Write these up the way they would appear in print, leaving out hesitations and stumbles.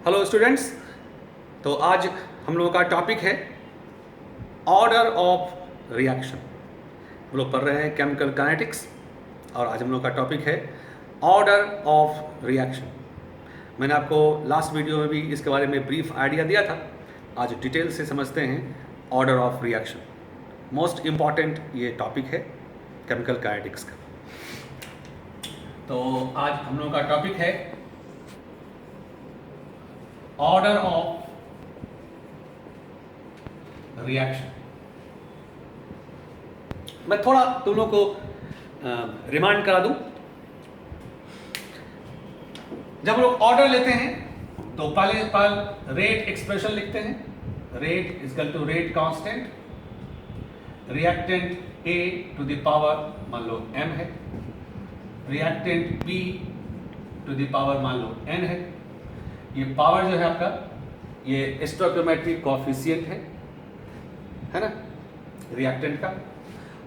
Hello students. तो आज हम लोगों का टॉपिक है ऑर्डर ऑफ रिएक्शन। हम लोग पढ़ रहे हैं केमिकल काइनेटिक्स और आज हम लोग का टॉपिक है ऑर्डर ऑफ रिएक्शन। मैंने आपको लास्ट वीडियो में भी इसके बारे में ब्रीफ आइडिया दिया था। आज डिटेल से समझते हैं order of reaction. Most important ये टॉपिक है केमिकल काइनेटिक्स का। तो आज हम लोगों का टॉपिक है ऑर्डर ऑफ रिएक्शन। मैं थोड़ा तुम लोग को रिमाइंड करा दूं। जब लोग ऑर्डर लेते हैं तो पहले रेट एक्सप्रेशन लिखते हैं। Rate is equal to rate constant, reactant A to the power मान लो m है, reactant b to the power मान लो n है। ये पावर जो है आपका ये स्टोइकियोमेट्रिक कोएफिशिएंट है ना, रिएक्टेंट का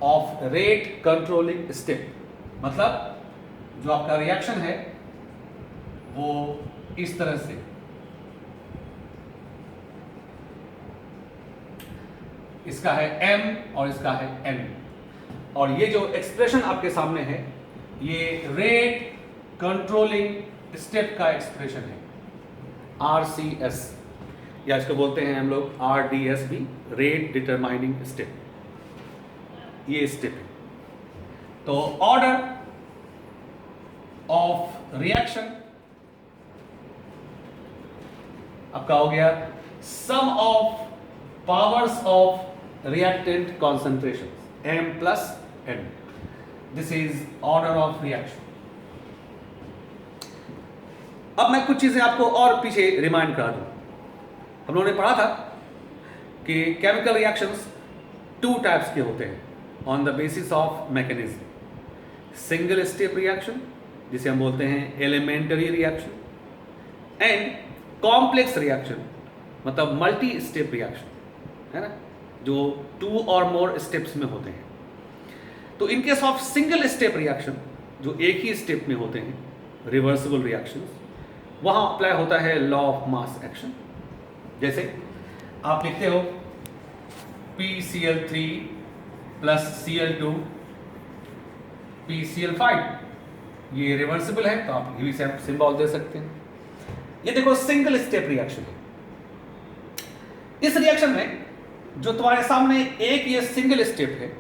ऑफ रेट कंट्रोलिंग स्टेप। मतलब जो आपका रिएक्शन है वो इस तरह से इसका है m और इसका है n, और ये जो एक्सप्रेशन आपके सामने है ये रेट कंट्रोलिंग स्टेप का एक्सप्रेशन है, RCS, या इसको बोलते हैं हम लोग RDS भी, रेट डिटरमाइनिंग स्टेप। ये स्टेप है। तो ऑर्डर ऑफ रिएक्शन आपका हो गया sum of powers of reactant concentration m plus n। This is order of reaction. अब मैं कुछ चीजें आपको और पीछे रिमाइंड करा दूं। हम लोगों ने पढ़ा था कि केमिकल रिएक्शंस टू टाइप्स के होते हैं on the basis of mechanism. Single step reaction जिसे हम बोलते हैं elementary reaction, and complex reaction मतलब मल्टी स्टेप रिएक्शन, है ना, जो टू और मोर स्टेप्स में होते हैं। तो in case of single step reaction जो एक ही स्टेप में होते हैं, रिवर्सिबल रिएक्शंस, वहां अप्लाई होता है लॉ ऑफ मास एक्शन। जैसे आप लिखते हो PCl3 प्लस Cl2 PCl5, ये रिवर्सिबल है तो आप ये भी सिंबल दे सकते हैं। ये देखो सिंगल स्टेप रिएक्शन है। इस रिएक्शन में जो तुम्हारे सामने एक ये सिंगल स्टेप है,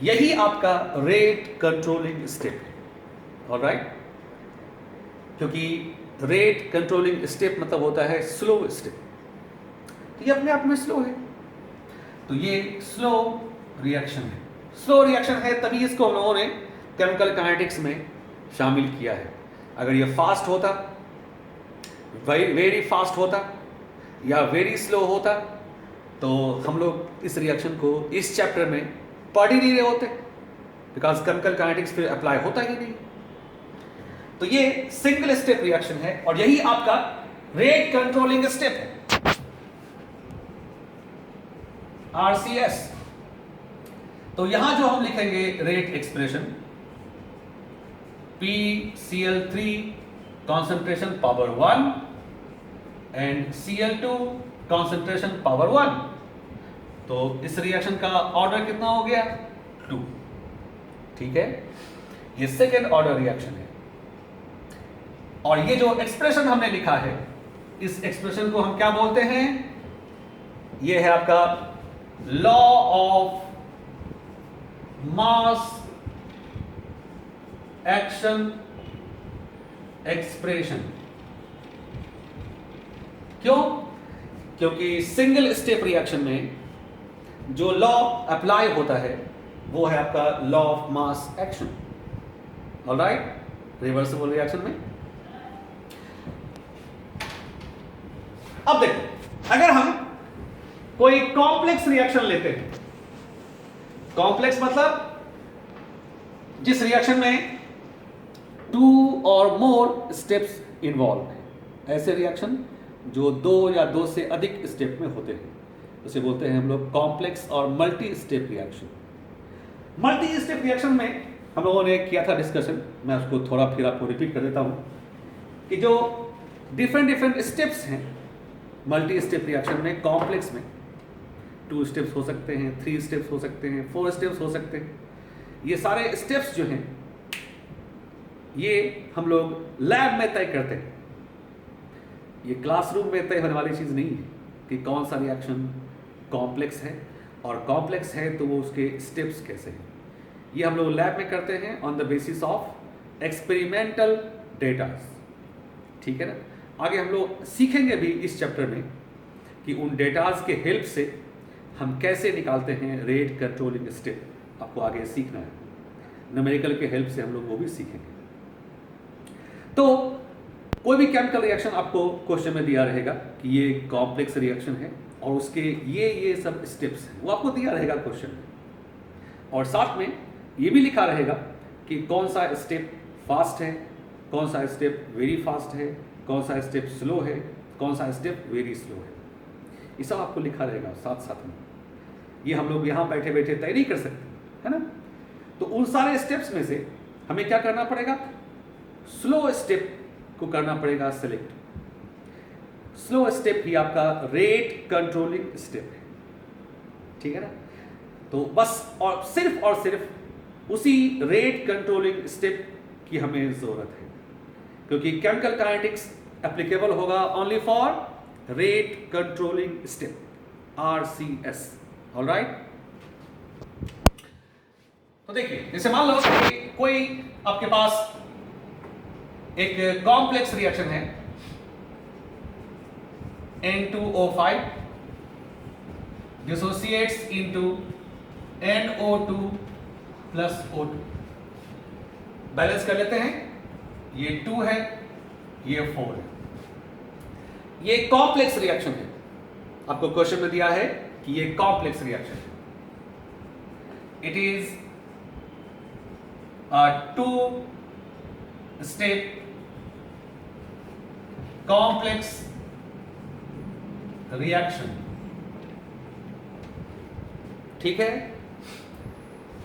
यही आपका रेट कंट्रोलिंग स्टेप है। ऑलराइट, क्योंकि रेट कंट्रोलिंग स्टेप मतलब होता है स्लो स्टेप, तो ये अपने आप में स्लो है, तो ये स्लो रिएक्शन है। स्लो रिएक्शन है तभी इसको हम लोगों ने केमिकल काइनेटिक्स में शामिल किया है। अगर ये फास्ट होता, वेरी फास्ट होता या वेरी स्लो होता तो हम लोग इस रिएक्शन को इस चैप्टर में पढ़ ही नहीं रहे होते, बिकॉज केमिकल काइनेटिक्स फिर अप्लाई होता ही नहीं। तो ये सिंगल स्टेप रिएक्शन है और यही आपका रेट कंट्रोलिंग स्टेप है, RCS। तो यहां जो हम लिखेंगे rate expression PCl3 concentration power 1 and Cl2 concentration power 1, तो इस रिएक्शन का ऑर्डर कितना हो गया? 2। ठीक है, ये सेकेंड ऑर्डर रिएक्शन है। और ये जो एक्सप्रेशन हमने लिखा है, इस एक्सप्रेशन को हम क्या बोलते हैं? ये है आपका law of mass action expression. क्यों? क्योंकि सिंगल स्टेप रिएक्शन में जो लॉ अप्लाई होता है वो है आपका law of mass action. Alright, reversible reaction में। अब देखो, अगर हम कोई कॉम्प्लेक्स रिएक्शन लेते हैं, कॉम्प्लेक्स मतलब जिस रिएक्शन में 2 और मोर स्टेप्स इन्वॉल्व है, ऐसे रिएक्शन जो 2 या 2 से अधिक स्टेप में होते हैं, उसे बोलते हैं हम लोग कॉम्प्लेक्स और multi step reaction. Multi step reaction में हम लोगों ने किया था डिस्कशन, मैं उसको थोड़ा फिर आपको रिपीट कर देता हूं कि जो डिफरेंट डिफरेंट स्टेप्स हैं मल्टी स्टेप रिएक्शन में, कॉम्प्लेक्स में। 2 स्टेप्स हो सकते हैं, 3 स्टेप्स हो सकते हैं, 4 स्टेप्स हो सकते हैं। ये सारे स्टेप्स जो हैं ये हम लोग लैब में तय करते हैं। ये क्लासरूम में तय होने वाली चीज़ नहीं है कि कौन सा रिएक्शन कॉम्प्लेक्स है, और कॉम्प्लेक्स है तो वो उसके स्टेप्स कैसे हैं। ये हम लोग लैब में करते हैं on the basis of experimental datas. ठीक है ना। आगे हम लोग सीखेंगे भी इस चैप्टर में कि उन डेटास के हेल्प से हम कैसे निकालते हैं रेट कंट्रोलिंग स्टेप। आपको आगे सीखना है, न्यूमेरिकल के हेल्प से हम लोग वो भी सीखेंगे। तो कोई भी केमिकल रिएक्शन आपको क्वेश्चन में दिया रहेगा कि ये कॉम्प्लेक्स रिएक्शन है और उसके ये सब स्टेप्स हैं, वो आपको दिया रहेगा क्वेश्चन में। और साथ में ये भी लिखा रहेगा कि कौन सा स्टेप फास्ट है, कौन सा स्टेप वेरी फास्ट है, कौन सा स्टेप स्लो है, कौन सा स्टेप वेरी स्लो है। ये सब आपको लिखा रहेगा साथ साथ में। ये हम लोग यहाँ बैठे बैठे तय नहीं कर सकते, है ना। तो उन सारे स्टेप्स में से हमें क्या करना पड़ेगा, स्लो स्टेप को करना पड़ेगा सेलेक्ट। स्लो स्टेप ही आपका रेट कंट्रोलिंग स्टेप है। ठीक है ना। तो बस और सिर्फ उसी रेट कंट्रोलिंग स्टेप की हमें जरूरत है, क्योंकि केमिकल काइनेटिक्स एप्लीकेबल होगा only for rate controlling step, RCS। Alright. तो देखिए, जैसे मान लो कि कोई आपके पास एक कॉम्प्लेक्स रिएक्शन है, N2O5 dissociates into NO2 plus O2। Balance कर लेते हैं, ये 2 है, ये 4 है। ये कॉम्प्लेक्स रिएक्शन है, आपको क्वेश्चन में दिया है कि ये कॉम्प्लेक्स रिएक्शन है। It is a 2-step complex reaction। ठीक है।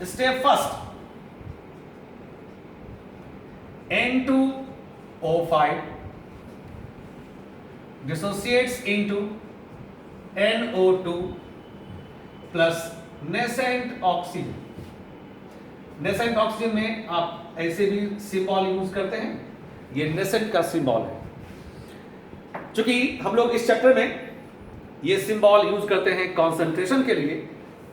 Step first, N2O5 dissociates into NO2 plus nascent oxygen. Nascent oxygen में आप ऐसे भी सिंबल यूज करते हैं, ये नेसेंट का सिंबल है। चूंकि हम लोग इस चैप्टर में ये सिंबल यूज करते हैं कंसंट्रेशन के लिए,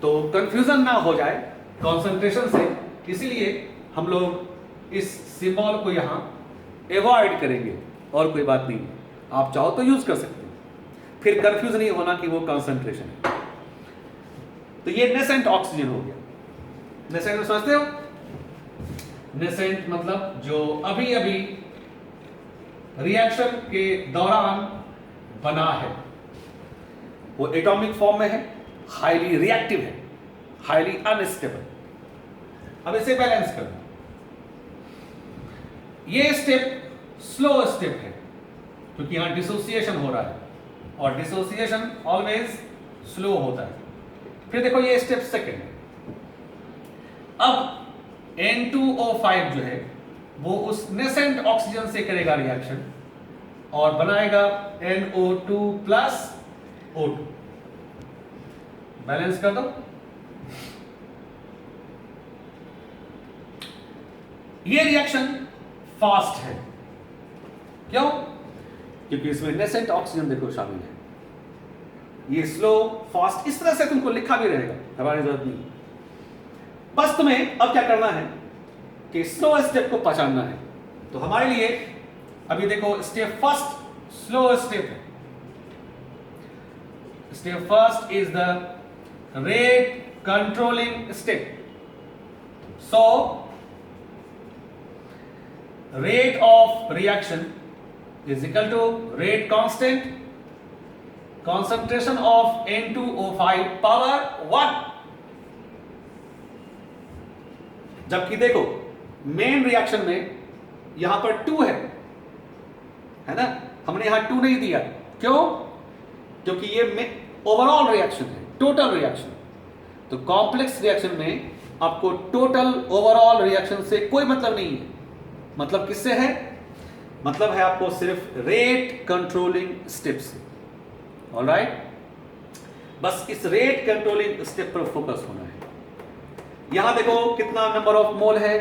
तो कंफ्यूजन ना हो जाए कंसंट्रेशन से, इसीलिए हम लोग इस सिंबल को यहां अवॉइड करेंगे। और कोई बात नहीं, आप चाहो तो यूज कर सकते हैं, फिर कंफ्यूज नहीं होना कि वो कंसंट्रेशन है। तो ये नेसेंट ऑक्सीजन हो गया। नेसेंट में समझते हो, नेसेंट मतलब जो अभी अभी रिएक्शन के दौरान बना है, वो एटॉमिक फॉर्म में है, हाईली रिएक्टिव है, हाईली अनस्टेबल। अब इसे बैलेंस करना। ये स्टेप स्लो स्टेप है, क्योंकि यहां डिसोसिएशन हो रहा है, और डिसोसिएशन ऑलवेज स्लो होता है। फिर देखो ये स्टेप सेकंड है। अब N2O5 जो है वो उस नेसेंट ऑक्सीजन से करेगा रिएक्शन और बनाएगा NO2 प्लस O2। बैलेंस कर दो। ये रिएक्शन फास्ट है, क्यों? क्योंकि इसमें नेसेंट ऑक्सीजन देखो शामिल है। ये स्लो फास्ट इस तरह से तुमको लिखा भी रहेगा, हमारी जरूरत नहीं। बस तुम्हें अब क्या करना है कि स्लो स्टेप को पहचानना है। तो हमारे लिए अभी देखो स्टेप फर्स्ट स्लो स्टेप है। Step first is the rate controlling step. So rate of reaction is equal to rate constant concentration of N2O5 power 1। जबकि देखो मेन रिएक्शन में यहां पर 2 है ना, हमने यहां 2 नहीं दिया। क्यों? क्योंकि ये ओवरऑल रिएक्शन है, टोटल रिएक्शन। तो कॉम्प्लेक्स रिएक्शन में आपको टोटल ओवरऑल रिएक्शन से कोई मतलब नहीं है। मतलब किससे है? मतलब है आपको सिर्फ रेट कंट्रोलिंग स्टेप्स। ऑलराइट, बस इस रेट कंट्रोलिंग स्टेप पर फोकस होना है। यहां देखो कितना नंबर ऑफ मोल है,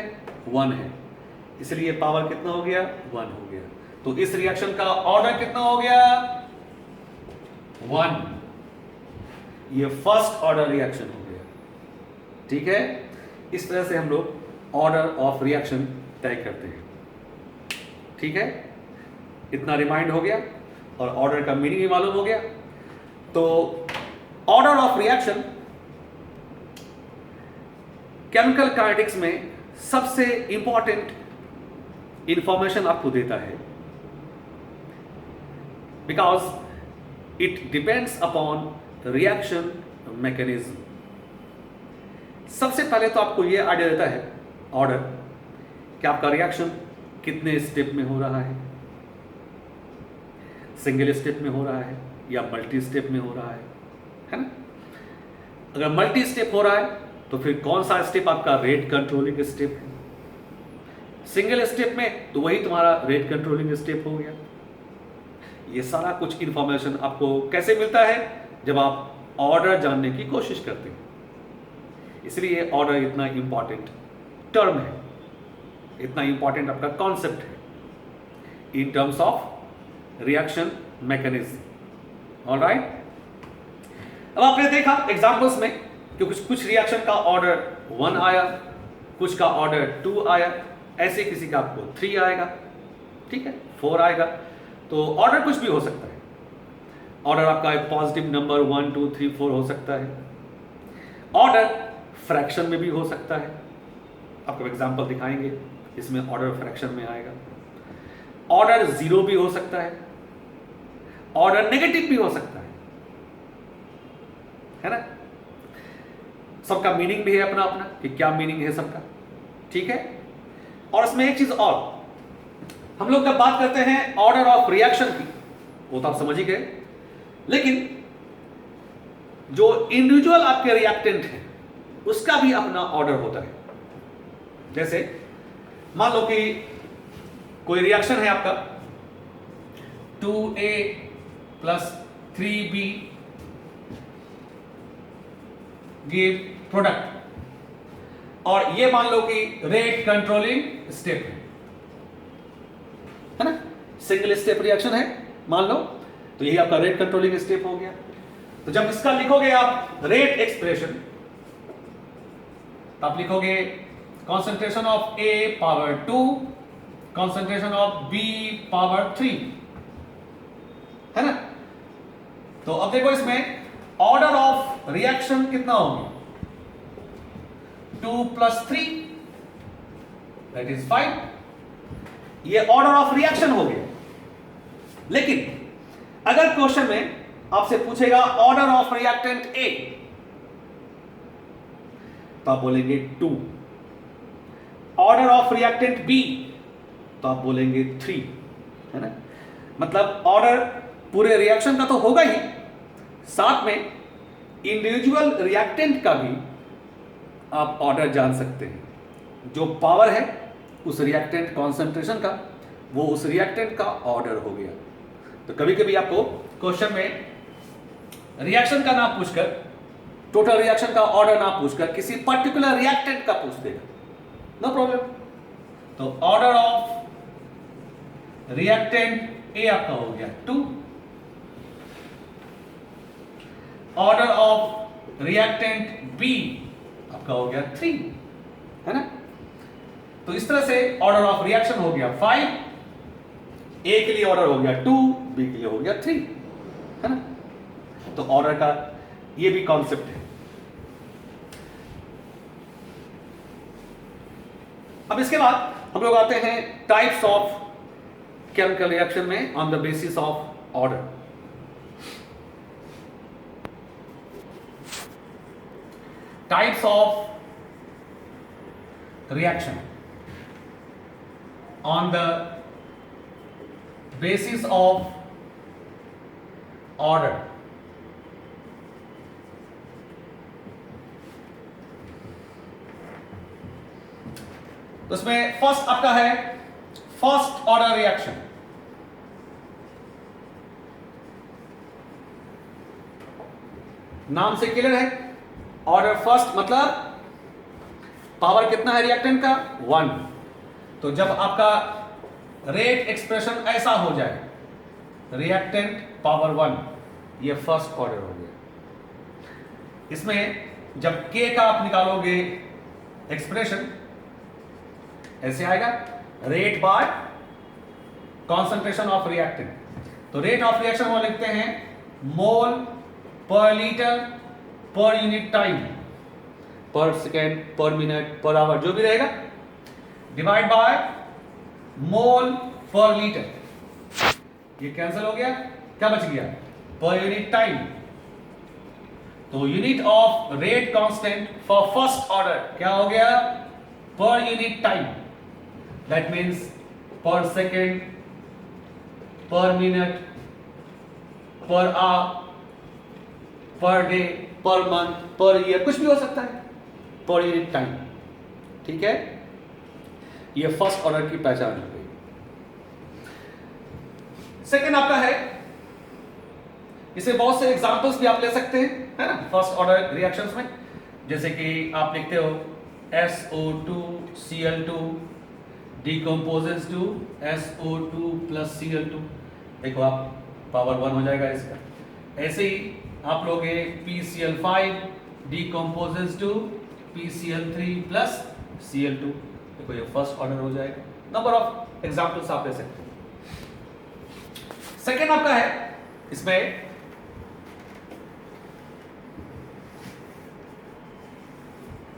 1 है, इसलिए पावर कितना हो गया, 1 हो गया। तो इस रिएक्शन का ऑर्डर कितना हो गया, 1। ये फर्स्ट ऑर्डर रिएक्शन हो गया। ठीक है, इस तरह से हम लोग ऑर्डर ऑफ रिएक्शन तय करते हैं। ठीक है, इतना रिमाइंड हो गया और ऑर्डर का मीनिंग भी मालूम हो गया। तो order of reaction chemical kinetics में सबसे इंपॉर्टेंट इंफॉर्मेशन आपको देता है, because it depends upon reaction mechanism. सबसे पहले तो आपको यह आइडिया देता है ऑर्डर कि आपका रिएक्शन कितने स्टेप में हो रहा है, सिंगल स्टेप में हो रहा है या मल्टी स्टेप में हो रहा है ना। अगर मल्टी स्टेप हो रहा है तो फिर कौन सा स्टेप आपका रेट कंट्रोलिंग स्टेप है, सिंगल स्टेप में तो वही तुम्हारा रेट कंट्रोलिंग स्टेप हो गया। ये सारा कुछ इंफॉर्मेशन आपको कैसे मिलता है, जब आप ऑर्डर जानने की कोशिश करते हैं। इसलिए ऑर्डर इतना इंपॉर्टेंट टर्म है, इतना इंपॉर्टेंट आपका कॉन्सेप्ट है in terms of reaction mechanism. Alright, अब आपने देखा एग्जांपल्स में कि कुछ रिएक्शन का ऑर्डर 1 आया, कुछ का ऑर्डर 2 आया, ऐसे किसी का आपको 3 आएगा, ठीक है, 4 आएगा। तो ऑर्डर कुछ भी हो सकता है। ऑर्डर आपका एक पॉजिटिव नंबर 1 2 3 4 हो सकता है। ऑर्डर फ्रैक्शन में भी हो सकता है, आपको एग्जांपल दिखाएंगे, इसमें ऑर्डर फ्रैक्शन में आएगा। ऑर्डर 0 भी हो सकता है, ऑर्डर नेगेटिव भी हो सकता है ना। सबका मीनिंग भी है अपना अपना कि क्या मीनिंग है सबका, ठीक है। और इसमें एक चीज और, हम लोग जब बात करते हैं ऑर्डर ऑफ रिएक्शन की, वो तो आप समझ ही गए, लेकिन जो इंडिविजुअल आपके रिएक्टेंट है उसका भी अपना ऑर्डर होता है। जैसे मान लो कि कोई रिएक्शन है आपका 2A + 3B गिव प्रोडक्ट, और ये मान लो कि रेट कंट्रोलिंग स्टेप है ना, सिंगल स्टेप रिएक्शन है मान लो, तो यही आपका रेट कंट्रोलिंग स्टेप हो गया। तो जब इसका लिखोगे आप रेट एक्सप्रेशन, तो आप लिखोगे concentration of A power 2, concentration of B power 3, है ना। तो अब देखो इसमें ऑर्डर ऑफ रिएक्शन कितना होगा, 2 + 3 दैट इज 5। ये ऑर्डर ऑफ रिएक्शन हो गया। लेकिन अगर क्वेश्चन में आपसे पूछेगा ऑर्डर ऑफ रिएक्टेंट A, तो आप बोलेंगे 2। ऑर्डर ऑफ रिएक्टेंट B, तो आप बोलेंगे 3, है ना। मतलब ऑर्डर पूरे रिएक्शन का तो होगा ही, साथ में इंडिविजुअल रिएक्टेंट का भी आप ऑर्डर जान सकते हैं। जो पावर है उस रिएक्टेंट कॉन्सेंट्रेशन का, वो उस रिएक्टेंट का ऑर्डर हो गया। तो कभी कभी आपको क्वेश्चन में रिएक्शन का नाम पूछकर, टोटल रिएक्शन का ऑर्डर ना पूछकर किसी पर्टिकुलर रिएक्टेंट का पूछ देगा, नो प्रॉब्लम। तो ऑर्डर ऑफ रिएक्टेंट ए आपका हो गया 2, ऑर्डर ऑफ रिएक्टेंट बी आपका हो गया 3, है ना। तो इस तरह से ऑर्डर ऑफ रिएक्शन हो गया 5, ए के लिए ऑर्डर हो गया 2, बी के लिए हो गया 3, है ना। तो ऑर्डर का ये भी कॉन्सेप्ट है। अब इसके बाद हम लोग आते हैं टाइप्स ऑफ केमिकल रिएक्शन में on the basis of order. Types of reaction on the basis of order. तो इसमें फर्स्ट आपका है फर्स्ट ऑर्डर रिएक्शन। नाम से क्लियर है, ऑर्डर फर्स्ट मतलब पावर कितना है रिएक्टेंट का 1। तो जब आपका रेट एक्सप्रेशन ऐसा हो जाए, रिएक्टेंट पावर 1, ये फर्स्ट ऑर्डर हो गया। इसमें जब K का आप निकालोगे एक्सप्रेशन ऐसे आएगा, rate by concentration of reactant. तो रेट ऑफ रिएक्शन वो लिखते हैं मोल पर लीटर पर यूनिट टाइम, पर second, per minute, per our, जो भी रहेगा, डिवाइड बाय मोल पर लीटर। ये कैंसिल हो गया, क्या बच गया, पर यूनिट टाइम। तो unit of rate constant for first order क्या हो गया, per unit time. That means per second, per minute, per hour, per day, per month, per year, कुछ भी हो सकता है, पर यूनिट टाइम। ठीक है, ये फर्स्ट ऑर्डर की पहचान हो गई। सेकेंड आपका है, इसे बहुत से एग्जांपल्स भी आप ले सकते हैं, है ना, फर्स्ट ऑर्डर रिएक्शंस में। जैसे कि आप लिखते हो SO2Cl2 decomposes to SO2 plus Cl2, देखो आप पावर 1 हो जाएगा इसका। ऐसे ही आप लोगे PCl5 decomposes to PCl3 plus Cl2, देखो ये फर्स्ट ऑर्डर हो जाएगा। नंबर ऑफ एग्जांपल्स आप ले सकते हो। सेकेंड आपका है, इसमें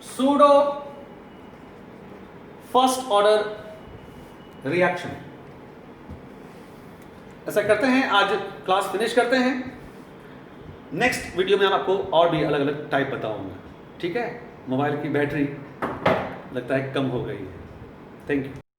सूडो फर्स्ट ऑर्डर रिएक्शन। ऐसा करते हैं, आज क्लास फिनिश करते हैं। नेक्स्ट वीडियो में मैं आपको और भी अलग अलग टाइप बताऊंगा। ठीक है, मोबाइल की बैटरी लगता है कम हो गई है। Thank you.